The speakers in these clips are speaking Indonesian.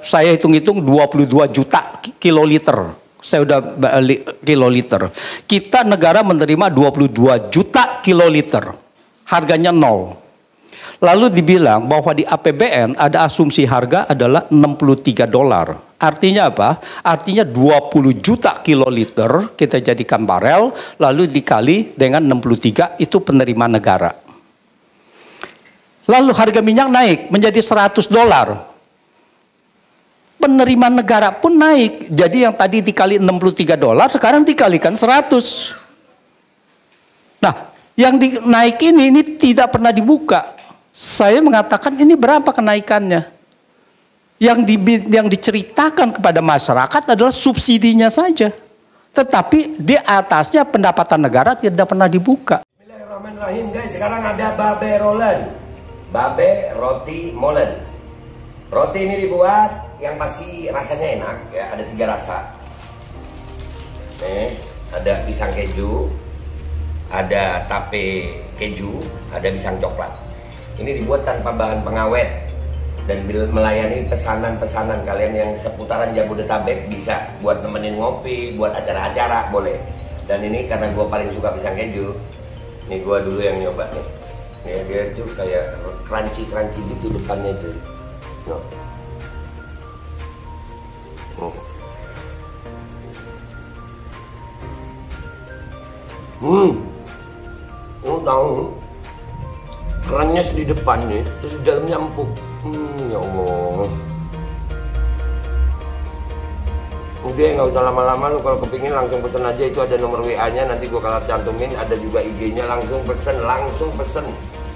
Saya hitung-hitung 22 juta kiloliter. Saya udah kiloliter. Kita negara menerima 22 juta kiloliter. Harganya 0. Lalu dibilang bahwa di APBN ada asumsi harga adalah $63. Artinya apa? Artinya 20 juta kiloliter kita jadikan barel, lalu dikali dengan 63 itu penerimaan negara. Lalu harga minyak naik menjadi $100. Penerimaan negara pun naik. Jadi yang tadi dikali $63, sekarang dikalikan 100. Nah, yang naik ini tidak pernah dibuka. Saya mengatakan ini berapa kenaikannya? Yang diceritakan kepada masyarakat adalah subsidinya saja. Tetapi di atasnya pendapatan negara tidak pernah dibuka. Bismillahirrahmanirrahim guys, sekarang ada babe rolen. Babe roti molen. Roti ini dibuat yang pasti rasanya enak ya, ada 3 rasa. Nih, ada pisang keju, ada tape keju, ada pisang coklat. Ini dibuat tanpa bahan pengawet dan melayani pesanan-pesanan kalian yang seputaran Jabodetabek, bisa buat nemenin ngopi, buat acara-acara boleh. Dan ini karena gue paling suka pisang keju, nih gue dulu yang nyoba nih. Nih dia tuh kayak crunchy gitu depannya tuh. No. Tahu kerannya di depan nih, terus di dalamnya empuk. Ya Allah. Udah nggak usah lama-lama, lu kalau kepingin langsung pesen aja, itu ada nomor WA-nya, nanti gua kalau cantumin, ada juga IG-nya, langsung pesen,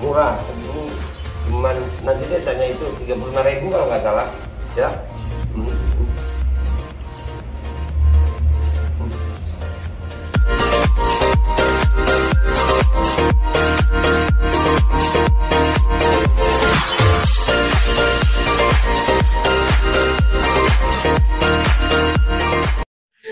murah. Segini cuman nanti dia tanya itu 35.000 kalau nggak salah, ya.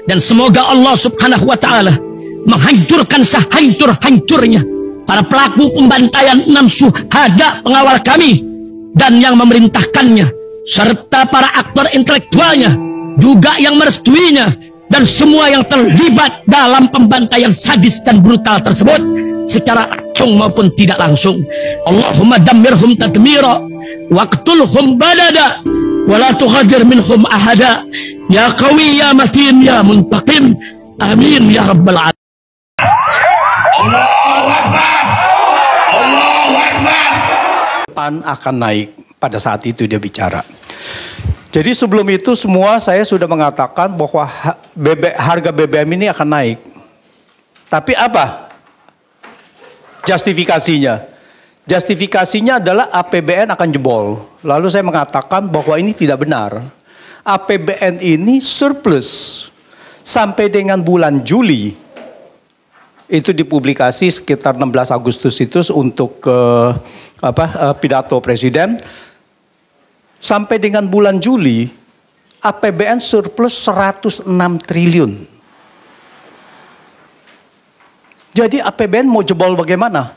Dan semoga Allah subhanahu wa ta'ala menghancurkan sehancur-hancurnya para pelaku pembantaian 6 syuhada pengawal kami dan yang memerintahkannya, serta para aktor intelektualnya juga yang merestuinya, dan semua yang terlibat dalam pembantaian sadis dan brutal tersebut secara langsung maupun tidak langsung. Allahumma dammirhum tadmira waqtulhum badada wala tughadir minhum ahada ya qawi ya matin ya muntaqim, amin ya rabbal alamin. Allahu Akbar, Allahu Akbar. Pan akan naik, pada saat itu dia bicara. Jadi sebelum itu semua saya sudah mengatakan bahwa harga BBM ini akan naik. Tapi apa justifikasinya? Justifikasinya adalah APBN akan jebol. Lalu saya mengatakan bahwa ini tidak benar. APBN ini surplus sampai dengan bulan Juli. Itu dipublikasi sekitar 16 Agustus itu untuk pidato presiden. Sampai dengan bulan Juli APBN surplus 106 triliun. Jadi APBN mau jebol bagaimana?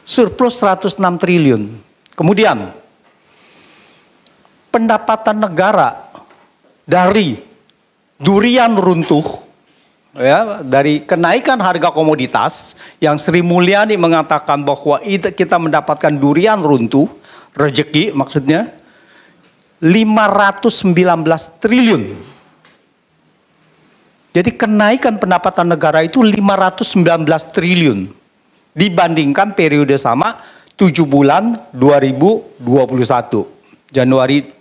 Surplus 106 triliun. Kemudian pendapatan negara dari durian runtuh, ya, dari kenaikan harga komoditas yang Sri Mulyani mengatakan bahwa kita mendapatkan durian runtuh, rezeki maksudnya, 519 triliun. Jadi kenaikan pendapatan negara itu 519 triliun dibandingkan periode sama 7 bulan 2021.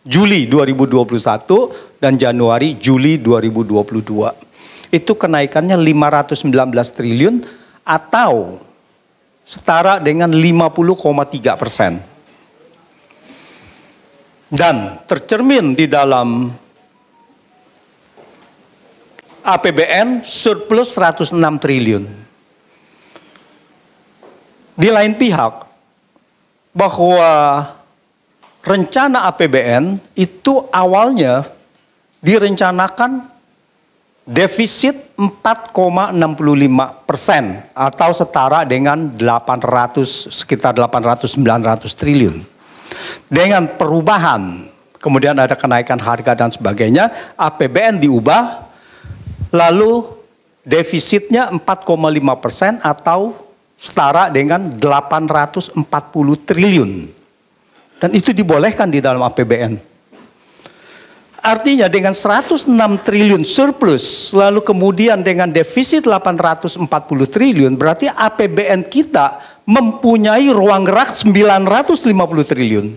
Juli 2021 dan Januari-Juli 2022. Itu kenaikannya 519 triliun atau setara dengan 50,3%. Dan tercermin di dalam APBN surplus 106 triliun. Di lain pihak, bahwa rencana APBN itu awalnya direncanakan defisit 4,65% atau setara dengan sekitar 800-900 triliun. Dengan perubahan kemudian ada kenaikan harga dan sebagainya, APBN diubah, lalu defisitnya 4,5% atau setara dengan 840 triliun. Dan itu dibolehkan di dalam APBN. Artinya dengan 106 triliun surplus, lalu kemudian dengan defisit 840 triliun, berarti APBN kita mempunyai ruang gerak 950 triliun.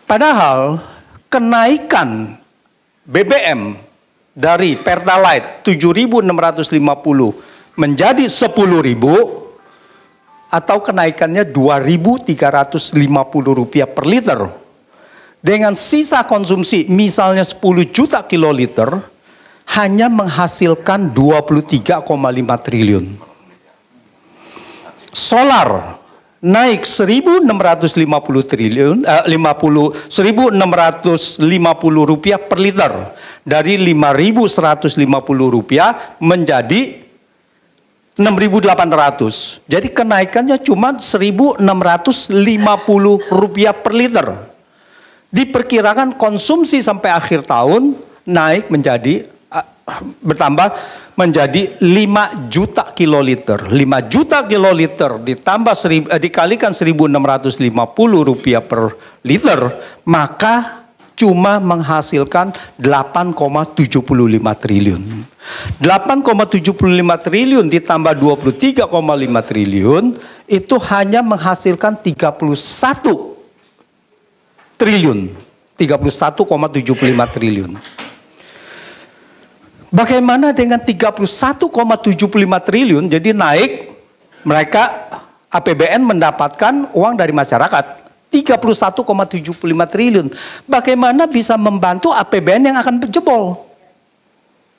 Padahal kenaikan BBM dari Pertalite 7.650 menjadi 10.000 atau kenaikannya 2.350 rupiah per liter. Dengan sisa konsumsi misalnya 10 juta kiloliter hanya menghasilkan 23,5 triliun. Solar naik 1.650 rupiah per liter dari 5.150 rupiah menjadi 6.800. Jadi kenaikannya cuma 1.650 rupiah per liter. Diperkirakan konsumsi sampai akhir tahun naik menjadi bertambah menjadi 5 juta kiloliter. 5 juta kiloliter ditambah dikalikan 1.650 rupiah per liter, maka cuma menghasilkan 8,75 triliun. 8,75 triliun ditambah 23,5 triliun itu hanya menghasilkan 31 triliun. 31,75 triliun. Bagaimana dengan 31,75 triliun? Jadi naik, mereka APBN mendapatkan uang dari masyarakat 31,75 triliun. Bagaimana bisa membantu APBN yang akan jebol?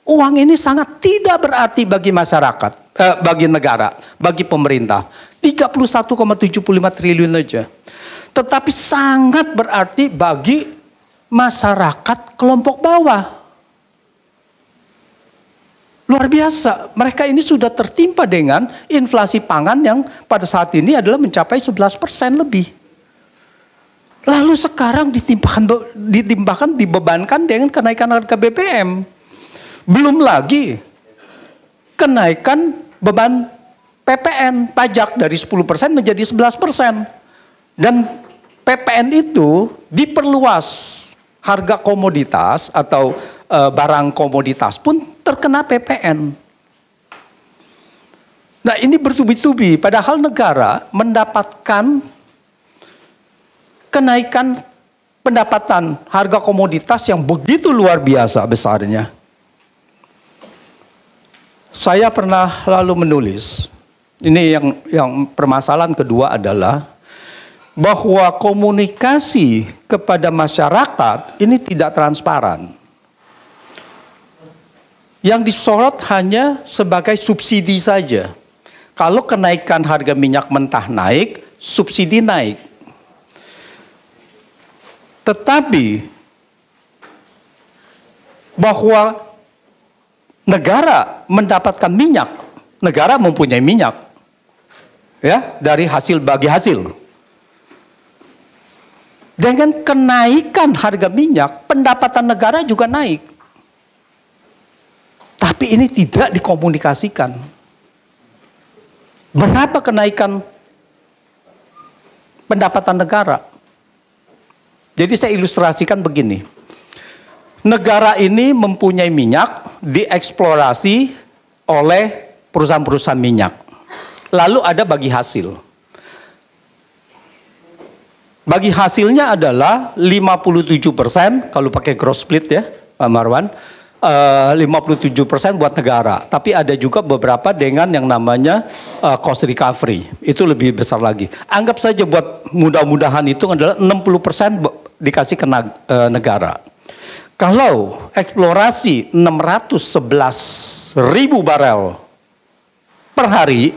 Uang ini sangat tidak berarti bagi masyarakat, bagi negara, bagi pemerintah. 31,75 triliun aja. Tetapi sangat berarti bagi masyarakat kelompok bawah. Luar biasa, mereka ini sudah tertimpa dengan inflasi pangan yang pada saat ini adalah mencapai 11% lebih. Lalu sekarang dibebankan dengan kenaikan harga BBM. Belum lagi kenaikan beban PPN, pajak dari 10% menjadi 11%. Dan PPN itu diperluas, harga komoditas atau barang komoditas pun terkena PPN. Nah ini bertubi-tubi, padahal negara mendapatkan kenaikan pendapatan harga komoditas yang begitu luar biasa besarnya. Saya pernah lalu menulis, ini yang permasalahan kedua adalah bahwa komunikasi kepada masyarakat ini tidak transparan. Yang disorot hanya sebagai subsidi saja. Kalau kenaikan harga minyak mentah naik, subsidi naik. Tetapi bahwa negara mendapatkan minyak, negara mempunyai minyak, ya, dari hasil bagi hasil. Dengan kenaikan harga minyak, pendapatan negara juga naik. Tapi ini tidak dikomunikasikan. Berapa kenaikan pendapatan negara? Jadi saya ilustrasikan begini. Negara ini mempunyai minyak, dieksplorasi oleh perusahaan-perusahaan minyak. Lalu ada bagi hasil. Bagi hasilnya adalah 57% kalau pakai gross split ya Pak Marwan. 57% buat negara. Tapi ada juga beberapa dengan yang namanya cost recovery. Itu lebih besar lagi. Anggap saja buat mudah-mudahan itu adalah 60% dikasih ke negara. Kalau eksplorasi 611.000 barel per hari,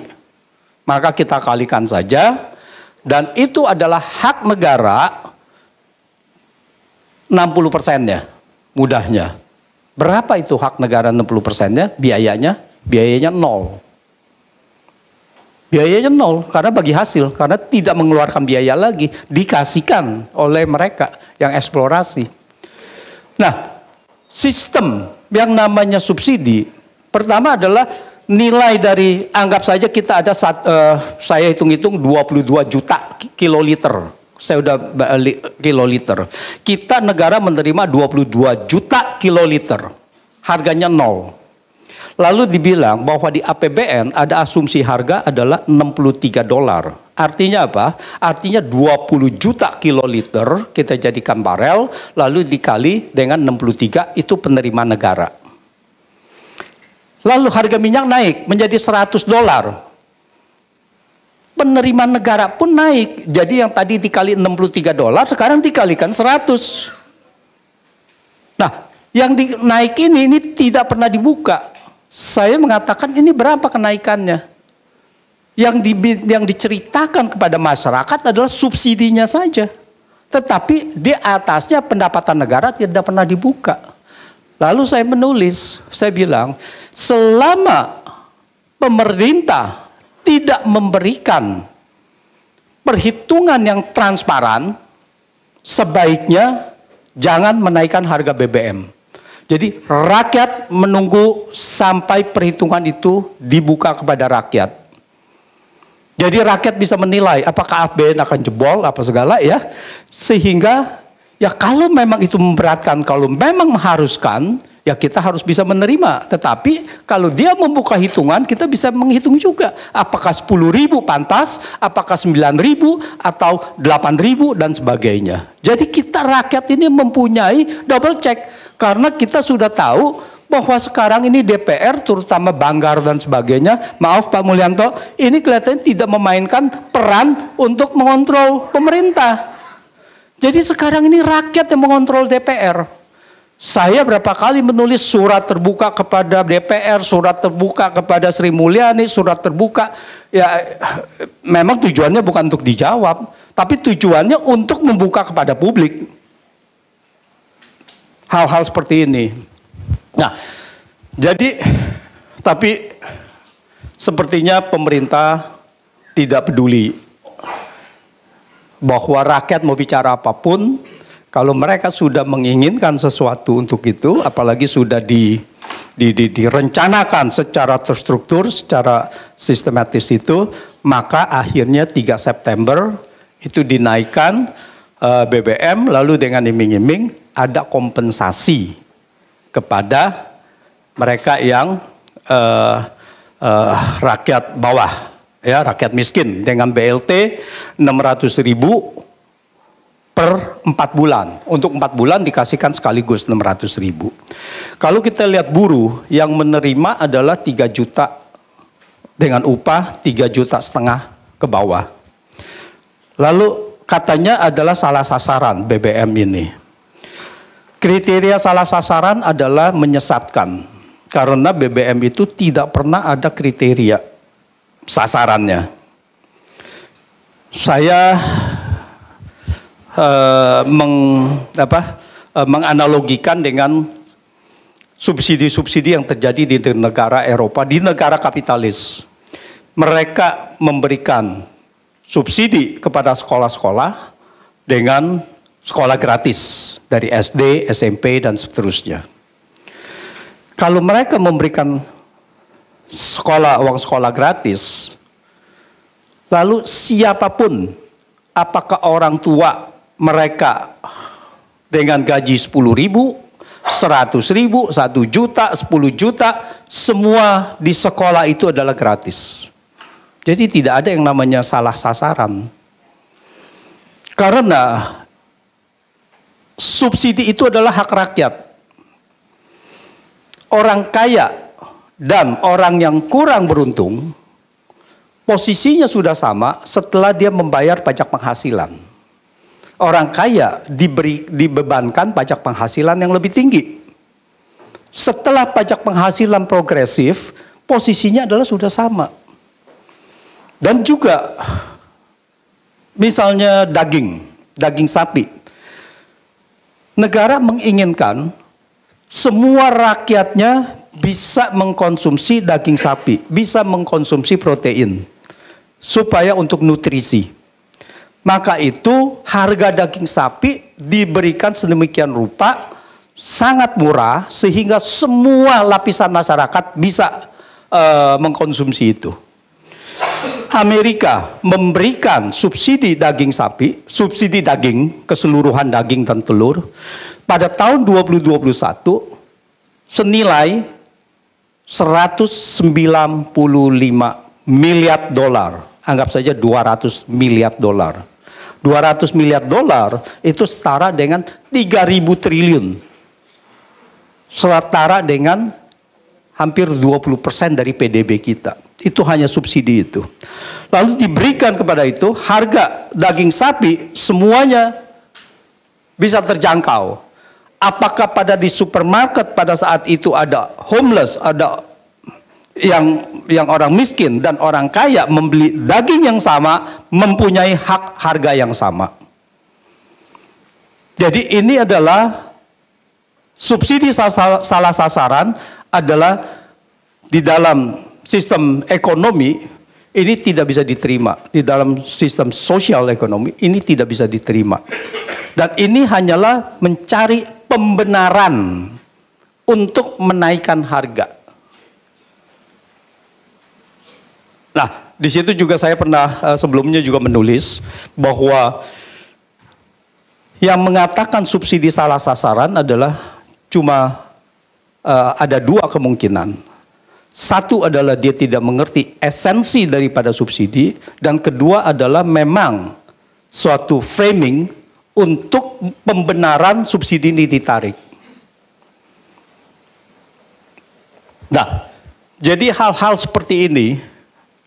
maka kita kalikan saja. Dan itu adalah hak negara 60%-nya, mudahnya. Berapa itu hak negara 60%-nya? Biayanya 0. Biayanya nol karena bagi hasil, karena tidak mengeluarkan biaya lagi, dikasihkan oleh mereka yang eksplorasi. Nah, sistem yang namanya subsidi, pertama adalah nilai dari, anggap saja kita ada saya hitung-hitung 22 juta kiloliter. Saya udah kiloliter. Kita negara menerima 22 juta kiloliter. Harganya nol. Lalu dibilang bahwa di APBN ada asumsi harga adalah $63. Artinya apa? Artinya 20 juta kiloliter kita jadikan barel, lalu dikali dengan 63 itu penerimaan negara. Lalu harga minyak naik menjadi $100. Penerimaan negara pun naik. Jadi yang tadi dikali $63 sekarang dikalikan 100. Nah, yang naik ini tidak pernah dibuka. Saya mengatakan ini berapa kenaikannya? Yang diceritakan kepada masyarakat adalah subsidinya saja. Tetapi di atasnya pendapatan negara tidak pernah dibuka. Lalu saya menulis, saya bilang, selama pemerintah tidak memberikan perhitungan yang transparan, sebaiknya jangan menaikkan harga BBM. Jadi rakyat menunggu sampai perhitungan itu dibuka kepada rakyat. Jadi rakyat bisa menilai apakah APBN akan jebol apa segala ya. Sehingga ya kalau memang itu memberatkan, kalau memang mengharuskan, ya kita harus bisa menerima. Tetapi kalau dia membuka hitungan, kita bisa menghitung juga. Apakah 10.000 pantas, apakah 9.000 atau 8.000 dan sebagainya. Jadi kita rakyat ini mempunyai double check. Karena kita sudah tahu bahwa sekarang ini DPR, terutama Banggar dan sebagainya, maaf Pak Mulyanto, ini kelihatannya tidak memainkan peran untuk mengontrol pemerintah. Jadi sekarang ini rakyat yang mengontrol DPR. Saya berapa kali menulis surat terbuka kepada DPR, surat terbuka kepada Sri Mulyani, surat terbuka. Ya memang tujuannya bukan untuk dijawab, tapi tujuannya untuk membuka kepada publik. Hal-hal seperti ini. Nah, jadi tapi sepertinya pemerintah tidak peduli bahwa rakyat mau bicara apapun, kalau mereka sudah menginginkan sesuatu untuk itu, apalagi sudah direncanakan secara terstruktur, secara sistematis itu, maka akhirnya 3 September itu dinaikkan BBM, lalu dengan iming-iming ada kompensasi kepada mereka yang rakyat bawah, ya rakyat miskin dengan BLT 600.000 per 4 bulan. Untuk 4 bulan dikasihkan sekaligus 600.000. Kalau kita lihat buruh yang menerima adalah 3 juta dengan upah 3,5 juta ke bawah. Lalu katanya adalah salah sasaran BBM ini. Kriteria salah sasaran adalah menyesatkan. Karena BBM itu tidak pernah ada kriteria sasarannya. Saya menganalogikan dengan subsidi-subsidi yang terjadi di negara Eropa, di negara kapitalis. Mereka memberikan subsidi kepada sekolah-sekolah dengan sekolah gratis dari SD, SMP, dan seterusnya. Kalau mereka memberikan uang sekolah gratis, lalu siapapun, apakah orang tua mereka dengan gaji 10.000, 100.000, 1 juta, 10 juta, semua di sekolah itu adalah gratis. Jadi tidak ada yang namanya salah sasaran. Karena subsidi itu adalah hak rakyat. Orang kaya dan orang yang kurang beruntung, posisinya sudah sama setelah dia membayar pajak penghasilan. Orang kaya dibebankan pajak penghasilan yang lebih tinggi. Setelah pajak penghasilan progresif, posisinya adalah sudah sama. Dan juga misalnya daging sapi. Negara menginginkan semua rakyatnya bisa mengkonsumsi daging sapi, bisa mengkonsumsi protein. supaya untuk nutrisi. Maka itu harga daging sapi diberikan sedemikian rupa sangat murah sehingga semua lapisan masyarakat bisa mengkonsumsi itu. Amerika memberikan subsidi daging sapi, subsidi daging, keseluruhan daging dan telur pada tahun 2021 senilai 195 miliar dolar. Anggap saja 200 miliar dolar. 200 miliar dolar itu setara dengan 3.000 triliun. Setara dengan hampir 20% dari PDB kita. Itu hanya subsidi itu. Lalu diberikan kepada itu harga daging sapi semuanya bisa terjangkau. Apakah pada di supermarket pada saat itu ada homeless, ada yang orang miskin dan orang kaya membeli daging yang sama, mempunyai hak harga yang sama. Jadi ini adalah subsidi salah sasaran adalah di dalam sistem ekonomi ini tidak bisa diterima. Di dalam sistem sosial ekonomi ini tidak bisa diterima. Dan ini hanyalah mencari pembenaran untuk menaikkan harga. Nah, di situ juga saya pernah sebelumnya juga menulis bahwa yang mengatakan subsidi salah sasaran adalah cuma ada dua kemungkinan. Satu adalah dia tidak mengerti esensi daripada subsidi, dan kedua adalah memang suatu framing untuk pembenaran subsidi ini ditarik. Nah, jadi hal-hal seperti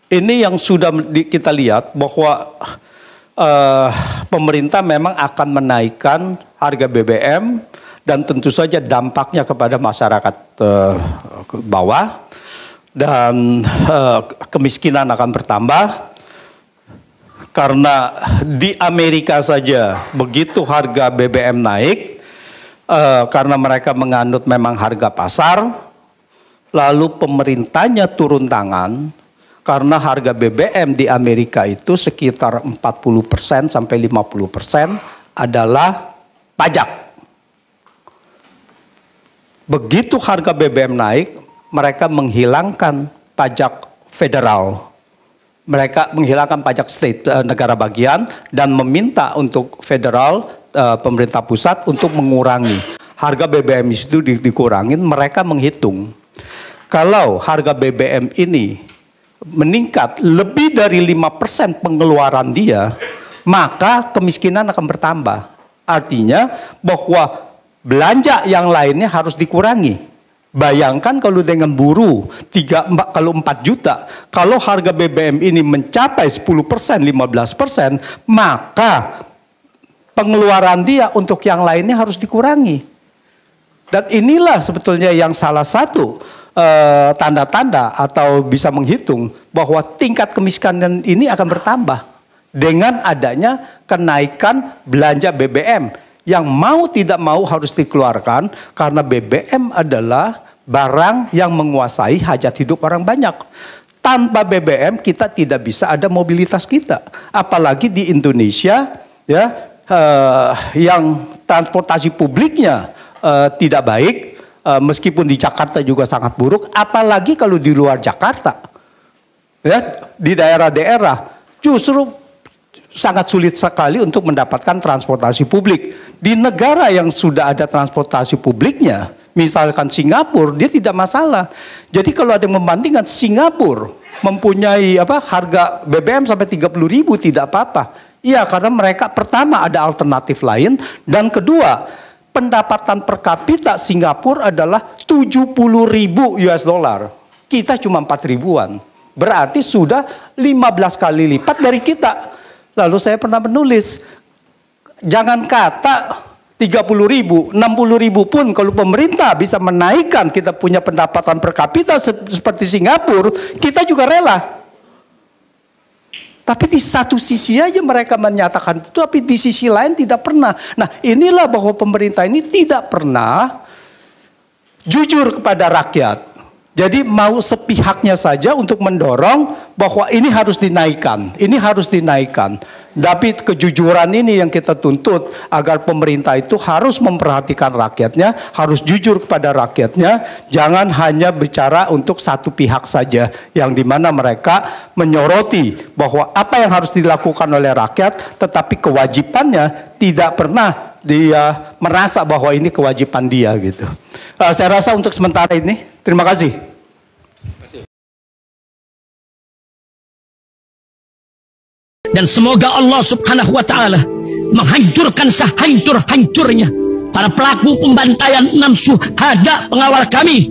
ini yang sudah kita lihat bahwa pemerintah memang akan menaikkan harga BBM dan tentu saja dampaknya kepada masyarakat bawah. Dan kemiskinan akan bertambah karena di Amerika saja begitu harga BBM naik karena mereka menganut memang harga pasar, lalu pemerintahnya turun tangan karena harga BBM di Amerika itu sekitar 40% sampai 50% adalah pajak. Begitu harga BBM naik, mereka menghilangkan pajak federal. Mereka menghilangkan pajak state, negara bagian, dan meminta untuk federal, pemerintah pusat untuk mengurangi. Harga BBM itu dikurangin, mereka menghitung. Kalau harga BBM ini meningkat lebih dari 5% pengeluaran dia, maka kemiskinan akan bertambah. Artinya bahwa belanja yang lainnya harus dikurangi. Bayangkan kalau dengan buruh 4 juta, kalau harga BBM ini mencapai 10%, 15%, maka pengeluaran dia untuk yang lainnya harus dikurangi. Dan inilah sebetulnya yang salah satu tanda-tanda atau bisa menghitung bahwa tingkat kemiskinan ini akan bertambah dengan adanya kenaikan belanja BBM yang mau tidak mau harus dikeluarkan karena BBM adalah barang yang menguasai hajat hidup orang banyak. Tanpa BBM kita tidak bisa ada mobilitas kita. Apalagi di Indonesia ya yang transportasi publiknya tidak baik, meskipun di Jakarta juga sangat buruk, apalagi kalau di luar Jakarta. Ya, di daerah-daerah justru sangat sulit sekali untuk mendapatkan transportasi publik. Di negara yang sudah ada transportasi publiknya, misalkan Singapura, dia tidak masalah. Jadi kalau ada yang membandingkan Singapura mempunyai harga BBM sampai 30.000 tidak apa-apa. Iya, karena mereka pertama ada alternatif lain, dan kedua pendapatan per kapita Singapura adalah 70.000 US dollar. Kita cuma 4.000-an. Berarti sudah 15 kali lipat dari kita. Lalu saya pernah menulis, jangan kata 30.000, 60.000 pun kalau pemerintah bisa menaikkan kita punya pendapatan per kapita seperti Singapura, kita juga rela. Tapi di satu sisi aja mereka menyatakan itu, tapi di sisi lain tidak pernah. Nah, inilah bahwa pemerintah ini tidak pernah jujur kepada rakyat. Jadi mau sepihaknya saja untuk mendorong bahwa ini harus dinaikkan, ini harus dinaikkan. Tapi kejujuran ini yang kita tuntut agar pemerintah itu harus memperhatikan rakyatnya, harus jujur kepada rakyatnya, jangan hanya bicara untuk satu pihak saja, yang dimana mereka menyoroti bahwa apa yang harus dilakukan oleh rakyat, tetapi kewajibannya tidak pernah dia merasa bahwa ini kewajiban dia gitu. Saya rasa untuk sementara ini, terima kasih. Dan semoga Allah Subhanahu wa Ta'ala menghancurkan sehancur-hancurnya para pelaku pembantaian 6 syuhada pengawal kami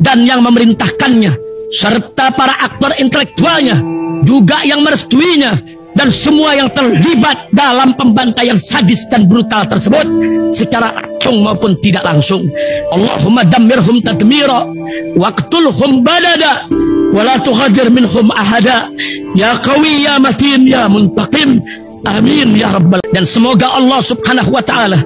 dan yang memerintahkannya, serta para aktor intelektualnya, juga yang merestuinya, dan semua yang terlibat dalam pembantaian sadis dan brutal tersebut secara langsung maupun tidak langsung. Allahumma dammirhum tadmira waqtulhum balada wala tughadir minhum ahada ya qawi ya matin ya muntaqim, amin ya rabbal. Dan semoga Allah Subhanahu wa Ta'ala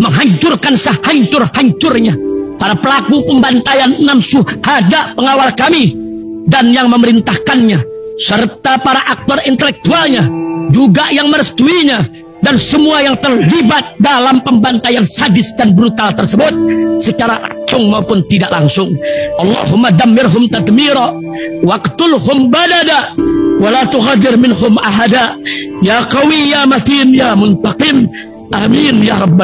menghancurkan sehancur-hancurnya para pelaku pembantaian 6 syuhada pengawal kami dan yang memerintahkannya, serta para aktor intelektualnya, juga yang merestuinya, dan semua yang terlibat dalam pembantaian sadis dan brutal tersebut secara langsung maupun tidak langsung. Allahumma dammirhum tadmira waqtulhum balada wala tughadir minhum ahada ya qawi ya matin ya muntaqim, amin ya rabbal.